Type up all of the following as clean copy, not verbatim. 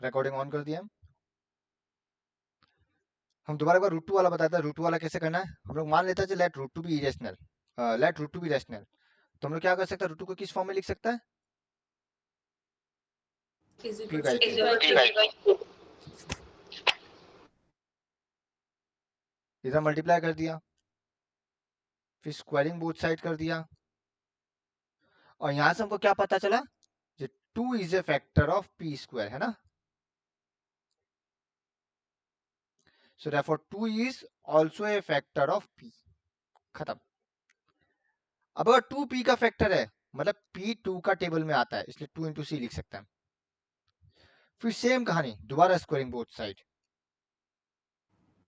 Recording on कर दिया हम दोबारा एक बार रूट टू वाला बताते हैं। रूट टू वाला कैसे करना है, हम लोग मान लेते हैं let root two be irrational, let root two be rational. तो हम लोग क्या कर सकते हैं, रूट टू को किस फॉर्म में लिख सकता है, p by q। इधर मल्टीप्लाई कर दिया, फिर स्क्वायरिंग बोथ साइड कर दिया, और यहां से हमको क्या पता चला, जो 2 is a factor of p square, है ना। So therefore 2 is also a factor of p। खत्म। अब अगर 2p का फैक्टर है, मतलब p 2 का टेबल में आता है, इसलिए 2 इंटू सी लिख सकते हैं। फिर सेम कहानी दोबारा, स्क्वायरिंग बोथ साइड,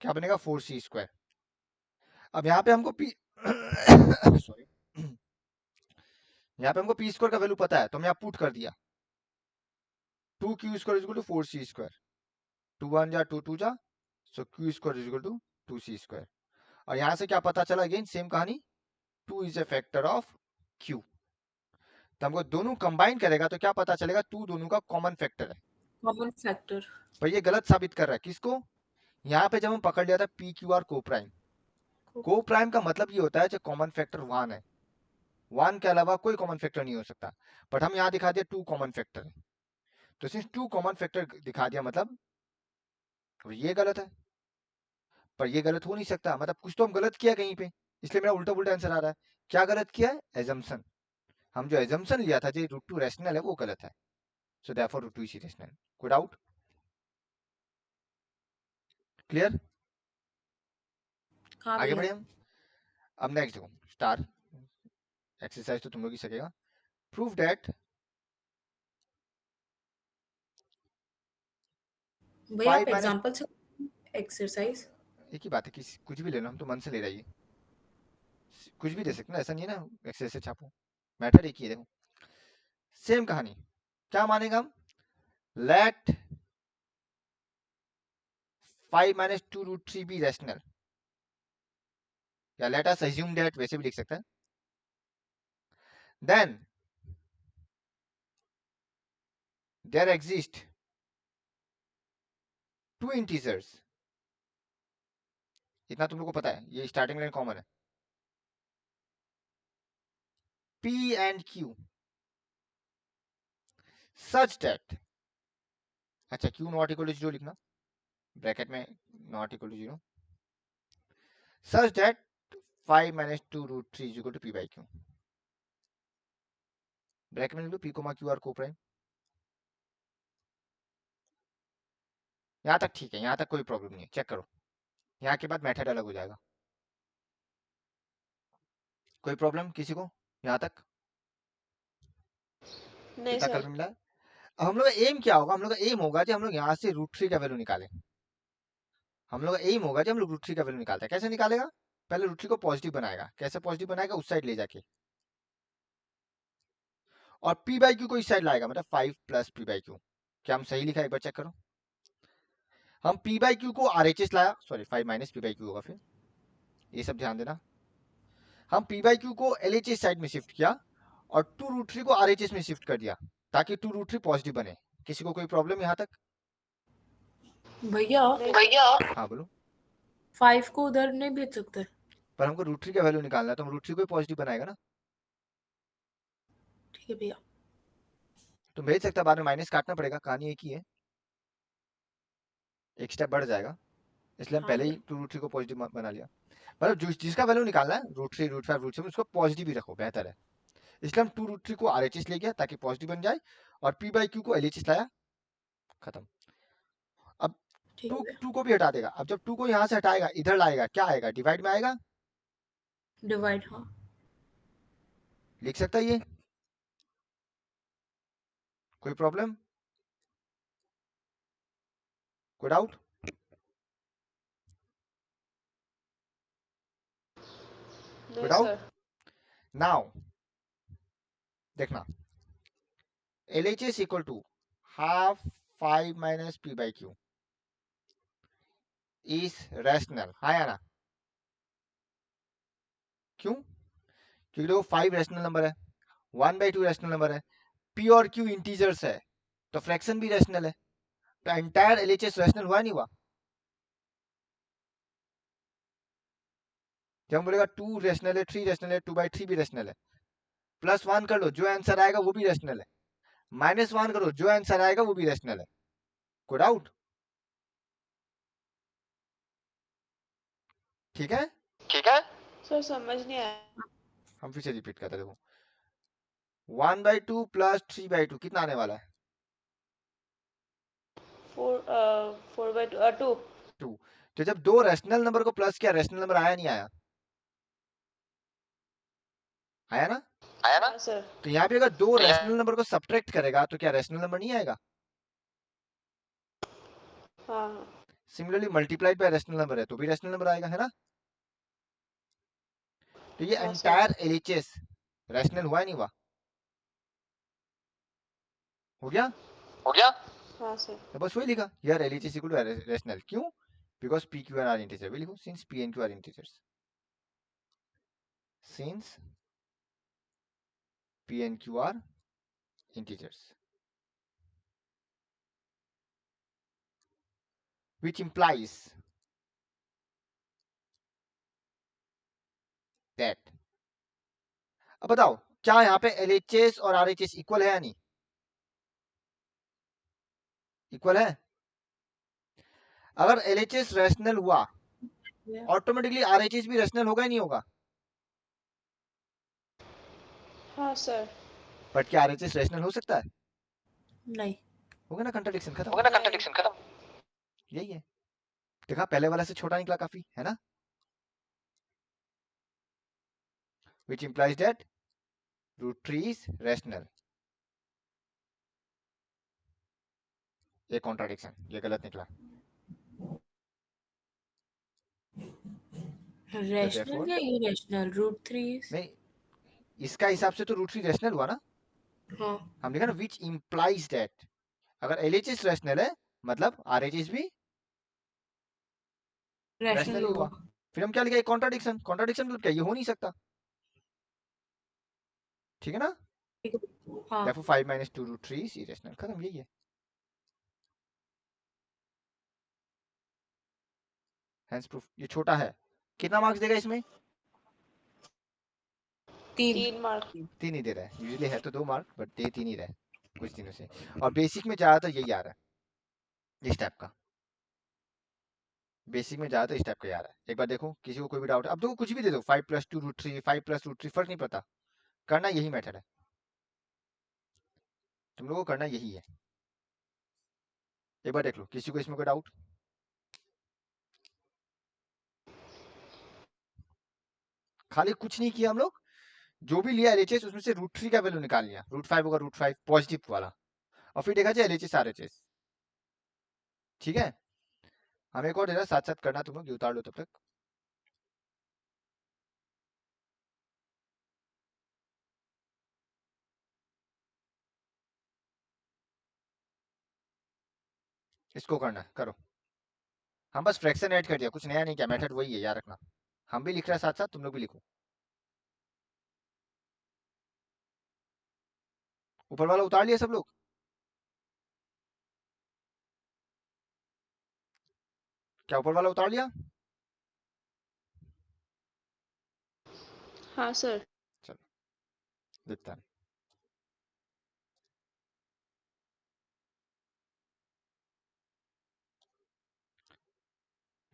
क्या बनेगा 4c स्क्वायर। अब यहाँ पे हमको p सॉरी, यहाँ पे हमको पी स्क्वायर का वैल्यू पता है, तो हमने यहाँ पुट कर दिया 2q square is equal to 4c square, 2 1 जा 2 2 जा, so q square is equal to 2c square. और यहाँ से क्या पता चला, अगेन सेम कहानी, 2 is a factor of q। तो हमको दोनों कंबाइन करेगा तो क्या पता चलेगा, 2 दोनों का कॉमन फैक्टर है। Common factor. पर ये गलत साबित कर रहा है किसको, यहाँ पे जब हम पकड़ लिया था पी क्यू आर को प्राइम, को प्राइम का मतलब ये होता है जो कॉमन फैक्टर 1 है, 1 के अलावा कोई कॉमन फैक्टर नहीं हो सकता। बट हम यहाँ दिखा दिया 2 कॉमन फैक्टर है, तो सिंस 2 कॉमन फैक्टर दिखा दिया मतलब ये गलत है। पर ये गलत हो नहीं सकता, मतलब कुछ तो हम गलत किया कहीं पे, इसलिए मेरा उल्टा उल्टा आंसर आ रहा है। क्या गलत किया है, एजम्पशन। हम जो एजम्पशन लिया था जो रूट टू रैशनल है वो गलत है, so therefore root two is rational. कोई डाउट, क्लियर। हाँ आगे भैया। बढ़े हम। अब नेक्स्ट देखो, स्टार एक्सरसाइज तो तुम लोग ही सकेगा। प्रूव दैट भैया आप 5 माइनस, एग्जांपल से एक्सरसाइज। एक ही बात है, किसी कुछ भी ले लो, हम तो मन से ले रही है, कुछ भी दे सकते ना, ऐसा नहीं है ना एक्सेस से छापो, मैटर एक ही है। देखो सेम कहानी, क्या मानेगा हम, let 5 minus 2 root 3 be rational, या लेट अस अज्यूम दैट, वैसे भी लिख सकते हैं। देन देयर एग्जिस्ट 2 इंटीजर्स, इतना तुम लोग को पता है, ये स्टार्टिंग लाइन कॉमन है, p and q such that, अच्छा q नॉट इक्वल टू 0 लिखना, ब्रैकेट में not equal to 0, such that 5 minus 2 root 3 is equal to p by q। Bracket में लिख लो p comma q r coprime. यहाँ तक ठीक है, यहाँ तक कोई प्रॉब्लम नहीं है, चेक करो, यहाँ के बाद मेथड अलग हो जाएगा। कोई प्रॉब्लम किसी को यहाँ तक, नहीं इतना सर। कल में मिला है। अब हम लोग का एम क्या होगा, हम लोग का एम होगा कि हम लोग यहाँ से रूट 3 का वैल्यू निकालें। हम लोग का एम होगा कि हम लोग रूट 3 का वैल्यू निकालते हैं। कैसे निकालेगा, पहले रूट 3 को पॉजिटिव बनाएगा, कैसे पॉजिटिव बनाएगा, उस साइड ले जाके, और p बाई क्यू को इस साइड लाएगा, मतलब 5 प्लस p बाई क्यू। क्या हम सही लिखा, एक बार चेक करो। हम p बाई क्यू को RHS लाया, sorry 5 minus p by Q होगा, फिर ये सब ध्यान देना। हम p बाई क्यू को LHS साइड में शिफ्ट किया, और 2 रूट 3 को RHS में शिफ्ट कर दिया, ताकि 2 रूट 3 पॉजिटिव बने। किसी को कोई प्रॉब्लम यहाँ तक, भैया हाँ बोलो। 5 को उधर नहीं भेज सकते। पर हमको रूट 3 का वैल्यू निकालना है, तो हम रूट 3 को पॉजिटिव बनाएगा ना, ठीक है भैया। तो भेज सकता, बाद में माइनस काटना पड़ेगा, कहानी एक ही है, एक स्टेप बढ़ जाएगा, इसलिए हम हाँ पहले ही भैया। 2 रूट 3 को पॉजिटिव बना लिया। मतलब जिसका वैल्यू निकालना है, रूट 3 रूट 5 रूट 7, उसको पॉजिटिव ही रखो, बेहतर है। इसलिए हम 2 रूट 3 को RHS ले गया ताकि पॉजिटिव बन जाए, और p बाई क्यू को LHS लाया, खत्म। अब ठीक 2 है भैया। 2 को भी हटा देगा, अब जब 2 को यहाँ से हटाएगा, इधर लाएगा, क्या आएगा, डिवाइड में आएगा, डिवाइड। हाँ लिख सकता है ये, कोई प्रॉब्लम, कोई डाउट। नहीं डाउट। सर। नाउ देखना, LHS equal to half 5 minus p by q is rational, हाँ या ना, क्यों, क्योंकि देखो 5 रैशनल नंबर है, 1 बाई 2 रैशनल नंबर है, p और q इंटीजर्स है, तो फ्रैक्शन भी रैशनल है, तो एंटायर एलएचएस रैशनल हुआ नहीं हुआ? जब हम बोलेगा 2 रैशनल है, 3 रैशनल है, 2/3 भी रैशनल है, +1 कर लो, जो आंसर आएगा वो भी रैशनल है, -1 करो, जो आंसर आएगा वो भी रैशनल है। कोई डाउट? ठीक है? सर समझ नहीं आया। हम फिर से रिपीट करते हैं, देखो 1/2 + 3/2 कितना आने वाला है? 4/2 2। तो जब दो रैशनल नंबर को प्लस किया, रैशनल नंबर आया नहीं आया? आया ना? हाँ सर। तो यहाँ पे अगर दो रैशनल नंबर को सब्ट्रैक्ट करेगा तो क्या रैशनल नंबर नहीं आएगा? हाँ similarly multiplied by rational number है तो भी रैशनल नंबर आएगा, है ना? तो ये हाँ सर। एंटायर एलएचएस रैशनल हुआ नहीं हुआ? हो गया? हाँ सर। तो बस वही लिखा, here LHS equal to rational. क्यों? Because P Q are integer. भी लिखो, since P and Q are integers, since P and Q are integers, which implies that, अब बताओ क्या यहाँ पे LHS और RHS इक्वल है या नहीं? इक्वल है। अगर LHS रैशनल हुआ, ऑटोमेटिकली RHS भी रैशनल होगा ही नहीं होगा? हाँ सर। बट क्या RHS रैशनल हो सकता है? नहीं। होगा ना, कंट्राडिक्शन खत्म। नहीं। यही है, देखा पहले वाला से छोटा निकला काफी, है ना? which implies that √3 is rational। ये कॉन्ट्राडिक्शन, ये गलत निकला। रैशनल या इरेशनल? √3 नहीं, इसका हिसाब से तो √3 रैशनल हुआ ना। हाँ हम लिखा ना which implies that, अगर LHS रैशनल है मतलब RHS भी रैशनल रैशनल ही हुआ। होगा। फिर हम क्या लिखा, कॉन्ट्राडिक्शन। कॉन्ट्राडिक्शन मतलब क्या, ये हो नहीं सकता, ठीक है ना? हाँ therefore 5 - 2 √3 is irrational। खत्म, यही है। Hence proof. ये छोटा है, कितना मार्क्स देगा इसमें? 3। 3 मार्क। 3 ही दे रहा है, यूजुअली है तो 2 मार्क, बट दे 3 ही रहा है कुछ दिनों से। और बेसिक में ज्यादातर यही आ रहा है, इस टाइप का। बेसिक में ज्यादातर इस टाइप का आ रहा है। एक बार देखो, किसी को कोई भी डाउट है, अब देखो कुछ भी दे दो, 5 + 2 √3, 5 + √3, फर्क नहीं पड़ता, करना यही मेथड है, तुम लोगों को करना यही है। एक बार देख लो, किसी को इसमें कोई डाउट? खाली कुछ नहीं किया हम लोग, जो भी लिया एलएचएस उसमें से √3 का वैल्यू निकाल लिया, √5 होगा, √5 पॉजिटिव वाला, और फिर देखा जाए एलएचएस आरएचएस। ठीक है, हम एक और दे रहा, साथ साथ करना, तुम लोग ये उतार लो तब तक। इसको करना है, करो। हम बस फ्रैक्शन ऐड कर दिया, कुछ नया नहीं किया, मेथड वही है, याद रखना। हम भी लिख रहे हैं साथ साथ, तुम लोग भी लिखो। ऊपर वाला उतार लिया सब लोग? क्या ऊपर वाला उतार लिया? हाँ सर। चलो लिखता है।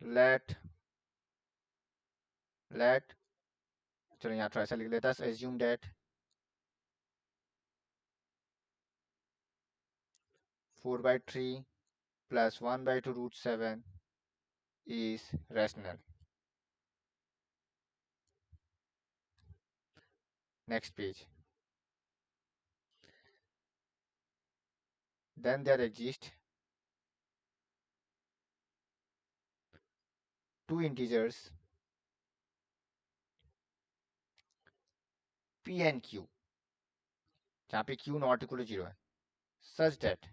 लेट लेट चलो यहाँ थोड़ा ऐसा लिख लेता है, assume that 4/3 + 1/2 √7 is rational। Next page। Then there exist two integers p and q, जहाँ पे q not equal to 0 है, such that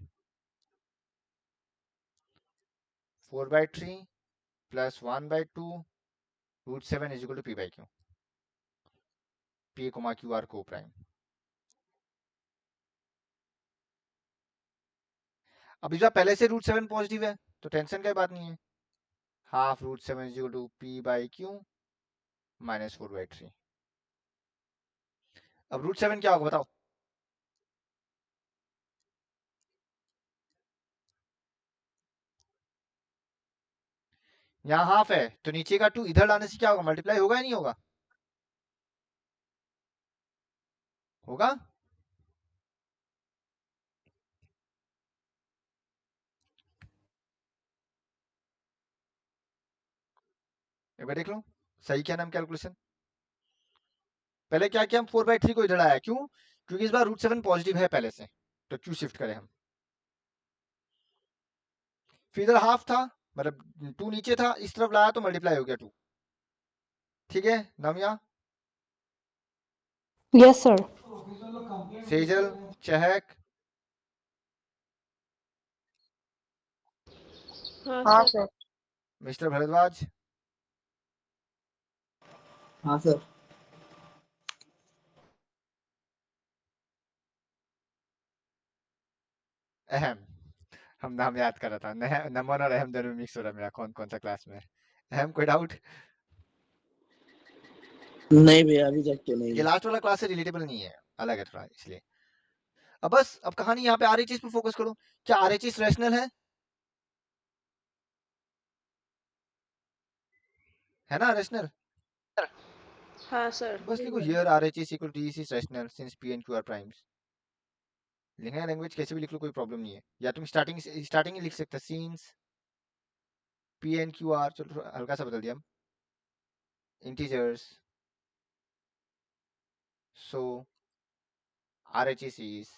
4/3 + 1/2 √7 is equal to p/q। p, q are co-prime। अब इस बार पहले से √7 पॉजिटिव है तो टेंशन की बात नहीं है। Half √7 is equal to p/q -4/3। अब √7 क्या होगा बताओ? यहाँ हाफ है तो नीचे का 2 इधर लाने से क्या होगा? मल्टीप्लाई होगा या नहीं होगा? होगा। एक बार देख लो सही क्या नाम कैलकुलेशन। पहले क्या किया हम 4/3 को इधर आया, क्यों? क्योंकि इस बार √7 पॉजिटिव है पहले से, तो क्यों शिफ्ट करें हम। फिर इधर हाफ था, मतलब 2 नीचे था, इस तरफ लाया तो मल्टीप्लाई हो गया 2। ठीक है नव्या? Yes sir. सेजल, चहक, हाँ सर। मिस्टर भरद्वाज, हाँ सर। अहम। हम नाम याद कर रहा था, नमन और अहम दोनों मिक्स हो रहा है मेरा, कौन कौन सा क्लास में है। अहम कोई डाउट? नहीं भैया अभी तक तो ये नहीं। लास्ट वाला क्लास से रिलेटेबल नहीं है, अलग है थोड़ा इसलिए। अब बस अब कहानी यहाँ पे आरएचएस पे फोकस करो। क्या आरएचएस रैशनल है ना? रैशनल। हाँ सर। बस लिखो here RHS equal to is rational since P and Q are primes. लिखना है लैंग्वेज कैसे भी लिख लो, कोई प्रॉब्लम नहीं है। या तुम स्टार्टिंग ही लिख सकते since P and Q are, चलो हल्का सा बदल दिया हम, integers, so RHS is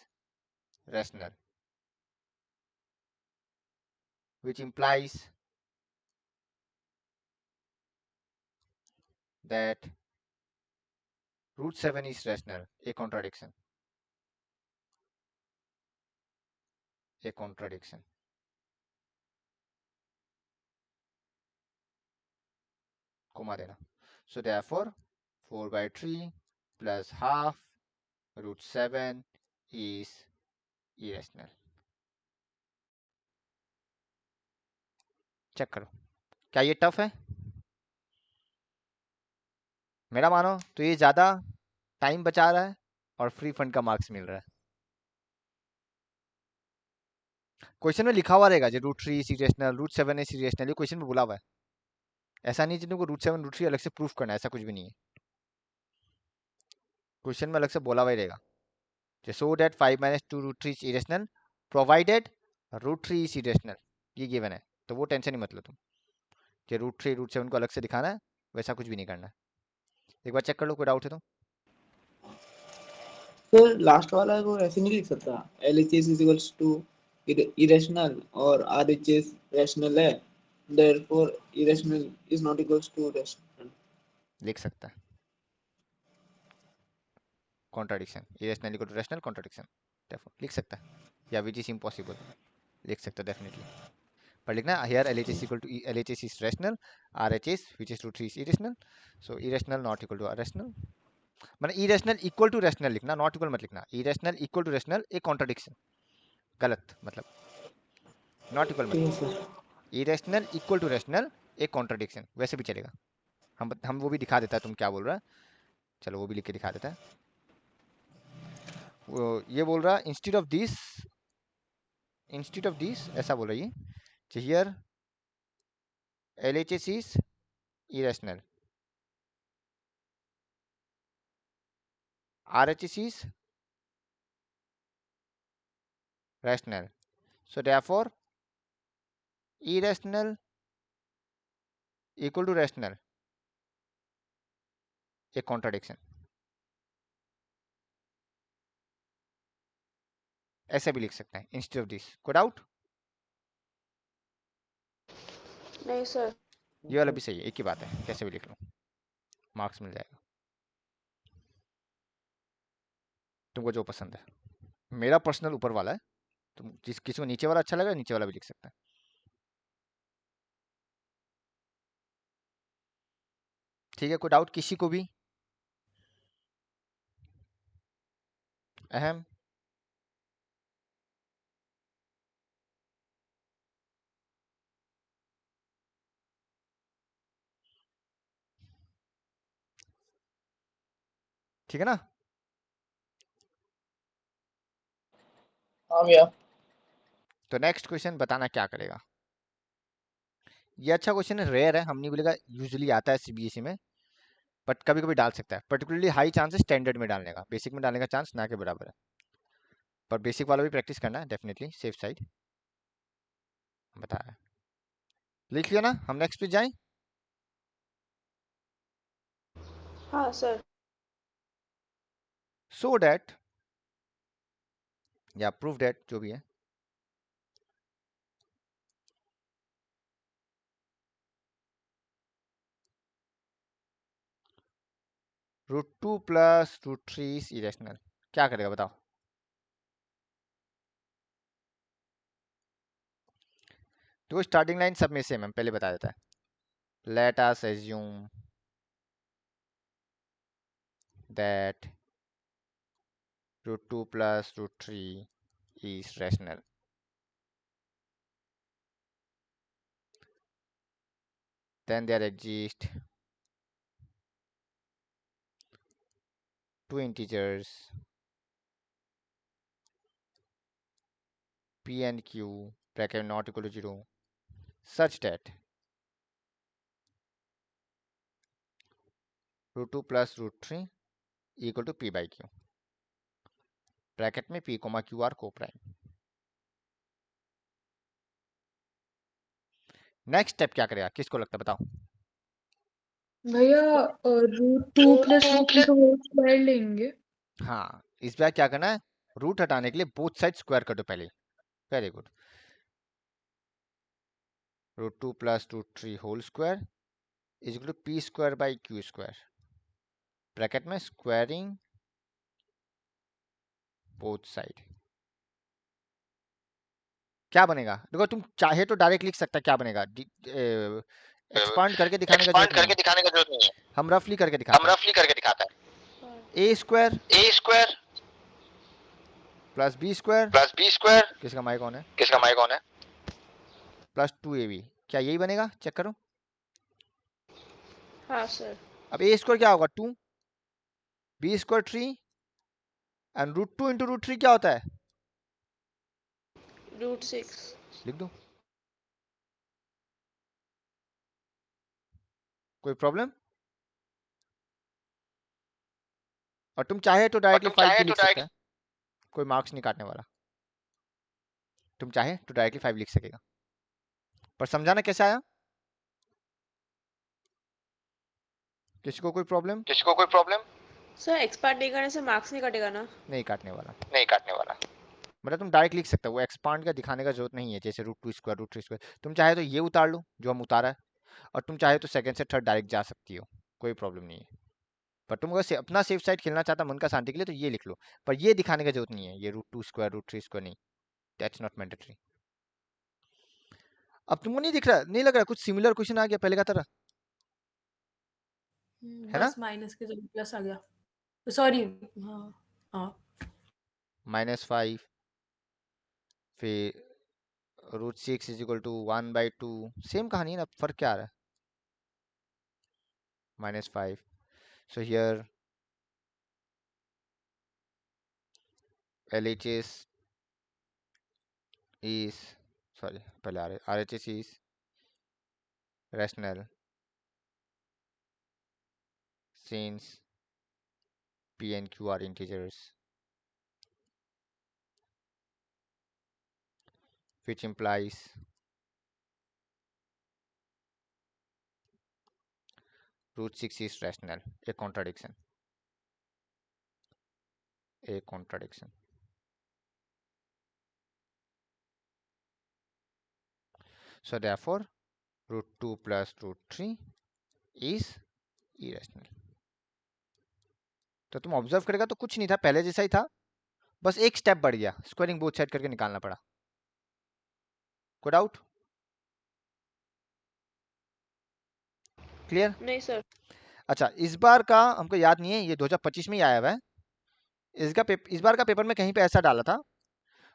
rational, which implies that √7 is rational. A contradiction. A contradiction. Comma देना. So therefore 4/3 plus half √7 is irrational. Check करो क्या ये टफ है? मेरा मानो तो ये ज्यादा टाइम बचा रहा है और फ्री फंड का मार्क्स मिल रहा है। क्वेश्चन में लिखा हुआ रहेगा जो √3 is irrational, √7 is irrational, ये क्वेश्चन में बोला हुआ है। ऐसा नहीं है तुमको √7 √3 अलग से प्रूफ करना है, ऐसा कुछ भी नहीं है। क्वेश्चन में अलग से बोला हुआ ही रहेगा, so that 5 minus 2 √3 is irrational provided √3 is irrational, ये गिवन है। तो वो टेंशन ही मत लो तुम कि √3 √7 को अलग से दिखाना है, वैसा कुछ भी नहीं करना है। एक बार चेक कर लो, कोई डाउट है तो। सर लास्ट वाला को ऐसे नहीं लिख सकता, LHS is equals to irrational और RHS rational है, therefore irrational is not equals to rational। लिख सकता है contradiction, irrational equal to rational contradiction, लिख सकता है, या विच इज इम्पॉसिबल लिख सकता है डेफिनेटली। पर लिखना here LHS equal to LHS is rational, RHS which is √3 is irrational, so irrational not equal to rational, मतलब irrational equal to rational लिखना, not equal मत लिखना। irrational equal to rational एक कॉन्ट्राडिक्शन, गलत मतलब नॉट इक्वल मत ठीक है लिखना। Sir. Irrational equal to rational एक कॉन्ट्राडिक्शन, वैसे भी चलेगा। हम वो भी दिखा देता है तुम क्या बोल रहा है, चलो वो भी लिख के दिखा देता है। वो ये बोल रहा है इंस्टीड ऑफ दिस ऐसा बोल रही है, here LHS is irrational, RHS is rational, so therefore irrational equal to rational एक कॉन्ट्राडिक्शन, ऐसे भी लिख सकते हैं इंस्टेड ऑफ दिस। कोई डाउट? नहीं सर। ये वाला भी सही है, एक ही बात है, कैसे भी लिख लो मार्क्स मिल जाएगा तुमको जो पसंद है। मेरा पर्सनल ऊपर वाला है, तुम जिस किसी को नीचे वाला अच्छा लगा नीचे वाला भी लिख सकता है। ठीक है, कोई डाउट किसी को भी? अहम, ठीक है ना? हाँ भैया। तो नेक्स्ट क्वेश्चन बताना क्या करेगा। ये अच्छा क्वेश्चन है, रेयर है, हम नहीं बोलेगा, यूजुअली आता है सीबीएसई में, बट कभी कभी डाल सकता है। पर्टिकुलरली हाई चांस है स्टैंडर्ड में डालने का, बेसिक में डालने का चांस ना के बराबर है, पर बेसिक वाला भी प्रैक्टिस करना है डेफिनेटली, सेफ साइड बताया। लिख लिया ना? हम नेक्स्ट पे जाएं। हाँ सर। सो डैट या प्रूव डैट, जो भी है, √2 प्लस √3 इज इरेशनल। क्या करेगा बताओ? तो स्टार्टिंग लाइन सब में सेम है, पहले बता देता है। Let us assume that √2 plus √3 is rational. Then there exist two integers p and q bracket not equal to 0 such that √2 plus √3 equal to p by q, bracket में p, q are co-prime। Next step क्या करेगा, किसको लगता है बताओ? भैया √2 + √3 का whole square लेंगे। हाँ, इस बार क्या करना है, रूट हटाने के लिए बोथ साइड स्क्वायर कर दो पहले। Very good. √2 plus √3 whole square is equal to p square by q square, bracket में स्क्वायरिंग बोथ साइड। क्या बनेगा देखो, तुम चाहे तो डायरेक्ट लिख सकता, क्या बनेगा, एक्सपांड करके दिखाने का जरूरत नहीं है, हम रफली करके दिखाते हैं। a square plus b square, किसका माइक ऑन है, प्लस 2ab, क्या यही बनेगा? चेक करो। हाँ सर। अब a स्क्वायर क्या होगा 2, b स्क्वायर 3 एंड √2 इंटू √3 क्या होता है, √6। लिख दो। कोई प्रॉब्लम? और तुम चाहे तो डायरेक्टली 5 भी लिख सकते हैं, कोई मार्क्स नहीं काटने वाला। तुम चाहे तो डायरेक्टली 5 लिख सकेगा, पर समझाना कैसे आया, किसी को कोई प्रॉब्लम? सर एक्सपांड नहीं करने से मार्क्स नहीं कटेगा ना? नहीं काटने वाला, मतलब तुम डायरेक्ट लिख सकते हो, वो एक्सपांड का दिखाने का जरूरत नहीं है, जैसे √2 स्क्वायर √3 स्क्वायर। तुम चाहे तो ये उतार लो जो हम उतारा है, और तुम चाहे तो सेकंड से थर्ड डायरेक्ट जा सकती हो, कोई प्रॉब्लम नहीं है। पर तुम अगर अपना सेफ साइड खेलना चाहता मन का शांति के लिए तो ये लिख लो, पर ये दिखाने की जरूरत नहीं है, ये √2 स्क्वायर √3 स्क्वायर नहीं, दैट्स नॉट मैंडेटरी। अब तुमको नहीं दिख रहा, नहीं लग रहा कुछ सिमिलर क्वेश्चन आ गया पहले का तरह, है ना? बस माइनस के जगह प्लस आ गया, सॉरी। हाँ हाँ -5 फिर √6 इज इक्वल टू 1/2, सेम कहानी है ना, फर्क क्या आ रहा है, -5। So here LHS is, sorry पहले RHS is rational since p and q are integers, which implies √6 is rational, a contradiction. So therefore √2 plus √3 is irrational. तो तुम ऑब्जर्व करेगा तो कुछ नहीं था, पहले जैसा ही था, बस एक स्टेप बढ़ गया, स्क्वायरिंग बोथ साइड करके निकालना पड़ा। कोई डाउट? क्लियर? नहीं सर। अच्छा, इस बार का हमको याद नहीं है, ये 2025 में ही आया हुआ है, इस बार का पेपर में कहीं पे ऐसा डाला था,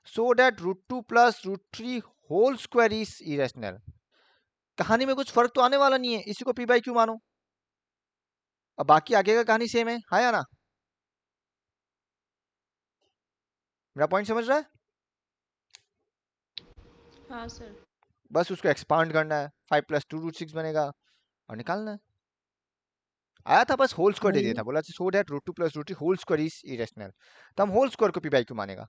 so that √2 plus √3 whole square is irrational. कहानी में कुछ फर्क तो आने वाला नहीं है, इसी को p/q मानो, अब बाकी आगे का कहानी सेम है, हाँ या ना? मेरा पॉइंट समझ रहा है? हाँ सर। बस उसको एक्सपांड करना है, 5 + 2 √6 बनेगा और निकालना है। आया था, बस होल स्क्वायर दे दिया भैया था, बोला so that √2 + √3 whole square is irrational. तो हम होल स्क्वायर को पी बाई क्यू मानेगा।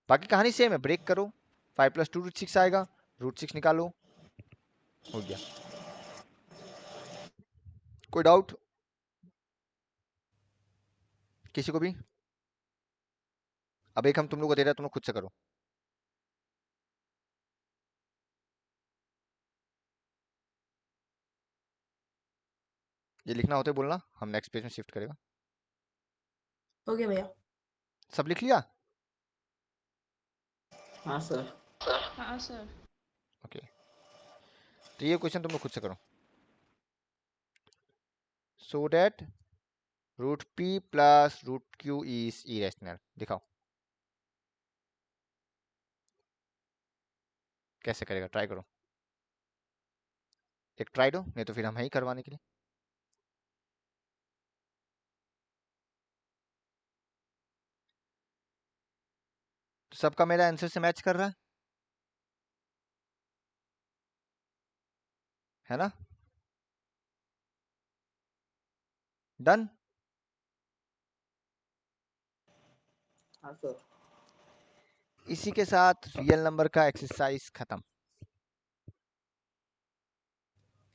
बाकी कहानी सेम है, ब्रेक करो, 5 + 2 √6 आएगा, √6 निकालो, हो गया। कोई डाउट किसी को भी? अब एक हम तुम लोग को दे रहे हैं, तुम लोग खुद से करो। ये लिखना होते बोलना, हम नेक्स्ट पेज में शिफ्ट करेगा। हो गया भैया। सब लिख लिया? हाँ सर। हाँ सर। ओके, तो ये क्वेश्चन तुम लोग खुद से करो। So that √p + √q is irrational, दिखाओ कैसे करेगा, ट्राई करो। एक ट्राई दो, नहीं तो फिर हम है ही करवाने के लिए। तो सबका मेरा आंसर से मैच कर रहा है ना? डन। हाँ सर। इसी के साथ रियल नंबर का एक्सरसाइज खत्म।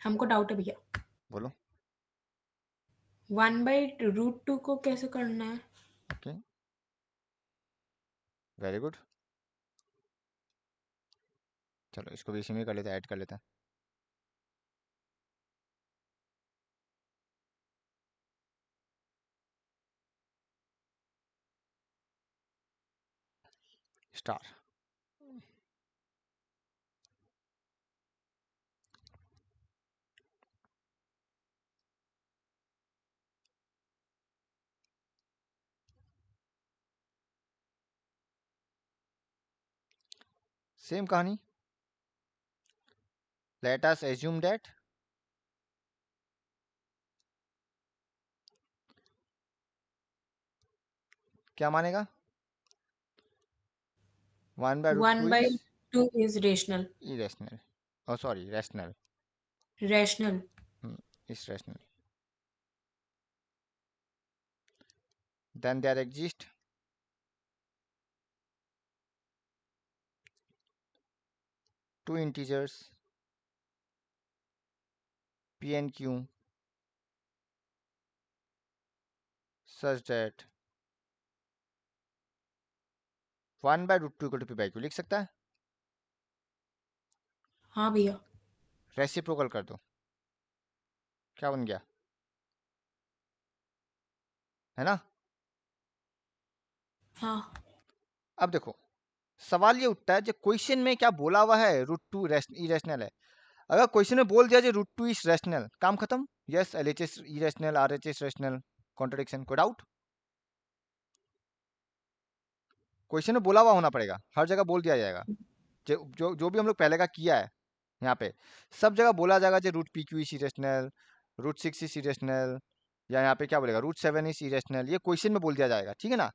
हमको डाउट है भैया, बोलो। 1/√2 को कैसे करना है? Okay, very good. चलो इसको भी इसी में कर लेते हैं, ऐड कर लेते हैं। स्टार। सेम कहानी, लेट अस एज्यूम दैट क्या मानेगा, 1/√2 is 1/2 is rational. irrational, oh sorry, rational, rational. is rational. Then there exist two integers p and q such that 1/√2 equal to p by q। लिख सकता है? हाँ भैया। Reciprocal कर दो, क्या बन गया, है ना? हाँ अब देखो, सवाल ये उठता है जो क्वेश्चन में क्या बोला हुआ है, √2 इरेशनल है। अगर क्वेश्चन में बोल दिया जो √2 इज रैशनल, काम खत्म। Yes, LHS irrational, RHS rational, contradiction, कोई डाउट? क्वेश्चन में बोला हुआ होना पड़ेगा, हर जगह बोल दिया जाएगा। जो भी हम लोग पहले का किया है यहाँ पे, सब जगह बोला जाएगा जो √pq is irrational, √6 is irrational, या यहाँ पे क्या बोलेगा √7 इज इरेशनल, ये क्वेश्चन में बोल दिया जाएगा, ठीक है ना?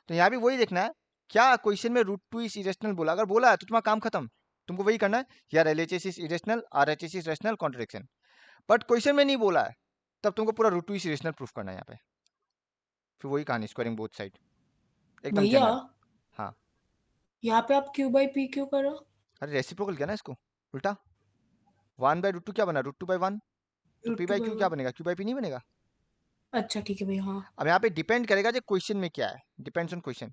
तो यहाँ भी वही देखना है, क्या क्वेश्चन में √2 इज इरेशनल बोला, अगर बोला है तो तुम्हारा काम खत्म, तुमको वही करना है, यार LHS is irrational, RHS is rational, contradiction. But question में नहीं बोला है, तब तुमको पूरा √2 इज इरेशनल प्रूफ करना है यहाँ पे। फिर वही कहानी, स्क्वायरिंग बोथ साइड, एकदम भैया, जनरल। हाँ, यहाँ पे आप Q/P करो। अरे रेसिप्रोकल किया ना इसको, उल्टा। 1/√2 क्या बना, √2/1, तो p by q क्या √2/1। बनेगा, q/p नहीं बनेगा। अच्छा ठीक है भैया। हाँ अब यहाँ पे डिपेंड करेगा जो क्वेश्चन में क्या है, डिपेंड्स ऑन क्वेश्चन।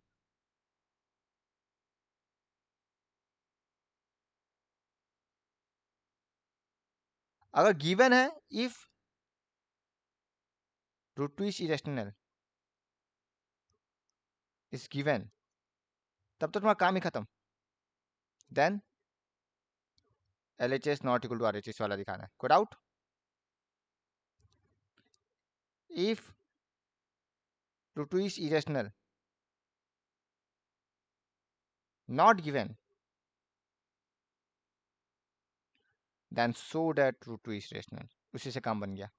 अगर गिवन है if √2 is irrational is given, तब तो तुम्हारा काम ही खत्म। Then LHS not equal to RHS वाला दिखाना है, कोई doubt? If √2 is irrational not given, then so that √2 is rational, उसी से काम बन गया।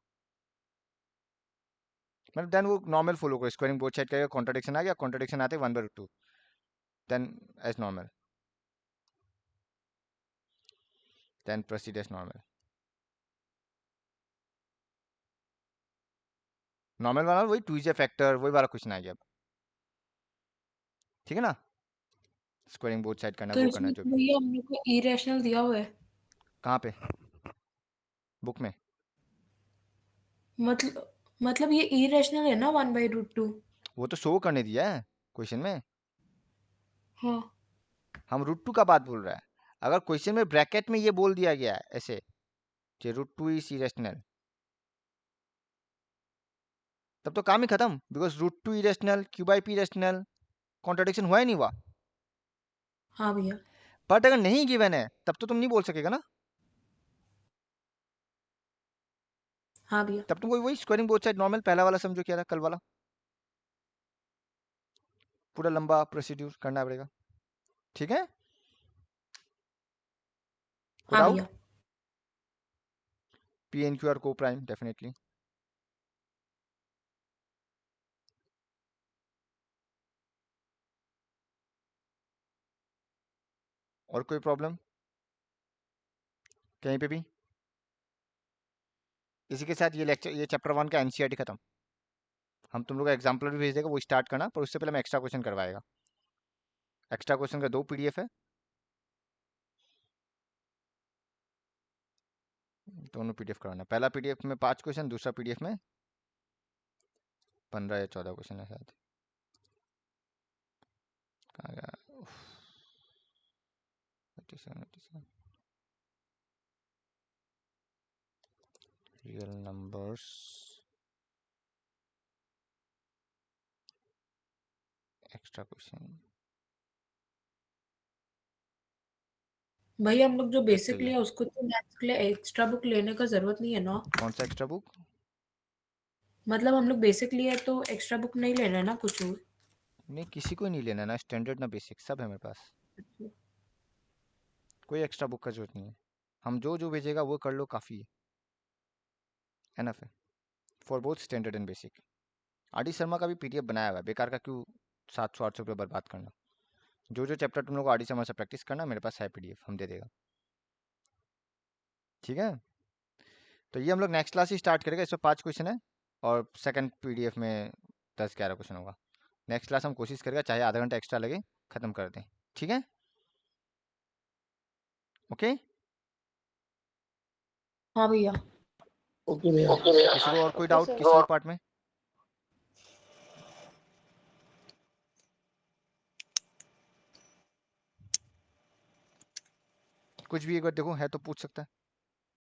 मतलब देन वो नॉर्मल फॉलो करो, स्क्वायरिंग बोथ साइड करेगा, कॉन्ट्रडिक्शन आ गया, कॉन्ट्रडिक्शन आते 1/√2, then as normal, then proceed as normal. Normal वाला वही 2z फैक्टर वही वाला क्वेश्चन आ गया अब, ठीक है ना, स्क्वायरिंग बोथ साइड करना तो वो इसमें करना जो तो भी। भैया हम लोग को इरेशनल दिया हुआ है, कहाँ पे बुक में? मतलब ये इरेशनल है ना 1/√2। वो तो शो करने दिया है क्वेश्चन में, हाँ हम √2 का बात बोल रहा है। अगर क्वेश्चन में ब्रैकेट में ये बोल दिया गया है ऐसे कि √2 इज इरेशनल, तब तो काम ही खत्म, because √2 irrational, Q by P irrational, contradiction हुआ ही नहीं हुआ। हाँ भैया। बट अगर नहीं गिवन है तब तो तुम नहीं बोल सकेगा ना, हाँ भैया। तब तुमको वही स्क्वायरिंग बोथ साइड नॉर्मल पहला वाला समझो क्या था कल वाला, पूरा लंबा प्रोसीड्यूर करना पड़ेगा, ठीक है। हाँ डाउट? भैया। पी एन क्यू आर को प्राइम डेफिनेटली। और कोई प्रॉब्लम कहीं पे भी? इसी के साथ ये लेक्चर, ये चैप्टर 1 का एनसीईआरटी खत्म। हम तुम लोग का एग्जाम्पल भी भेज देगा, वो स्टार्ट करना, पर उससे पहले मैं एक्स्ट्रा क्वेश्चन करवाएगा। एक्स्ट्रा क्वेश्चन का 2 पीडीएफ है, दोनों पीडीएफ करवाना। पहला पीडीएफ में 5 क्वेश्चन, दूसरा पीडीएफ में 15 या 14 क्वेश्चन है शायद। कहाँ गया? 87 रियल नंबर्स, एक्स्ट्रा क्वेश्चन। भैया हम लोग जो देखते बेसिक हुए लिया उसको तो मैथ्स के लिए एक्स्ट्रा बुक लेने का जरूरत नहीं है ना। कौन सा एक्स्ट्रा बुक? मतलब हम लोग बेसिक लिए तो एक्स्ट्रा बुक नहीं लेना है ना कुछ और। नहीं, किसी को ही नहीं लेना, ना स्टैंडर्ड ना बेसिक, सब है मेरे पास, कोई एक्स्ट्रा बुक का जरूरत नहीं है। हम जो जो भेजेगा वो कर लो, काफ़ी है, एनफ है for both standard and basic. R D Sharma का भी पीडीएफ बनाया हुआ है, बेकार का क्यों 700-800 रुपये बर्बाद करना। जो जो चैप्टर तुम लोग आर डी शर्मा से प्रैक्टिस करना, मेरे पास है पीडीएफ, हम दे देगा, ठीक है। तो ये हम लोग नेक्स्ट क्लास ही स्टार्ट करेंगे, इसमें 5 क्वेश्चन है और सेकंड पीडीएफ में 10-11 क्वेश्चन होगा। नेक्स्ट क्लास हम कोशिश करेंगे चाहे आधा घंटा एक्स्ट्रा लगे, खत्म कर दें, ठीक है, ओके। हाँ भैया। ओके भैया। किसी को और कोई ओके डाउट सर। किसी और पार्ट में? कुछ भी एक बार देखो है तो पूछ सकता है।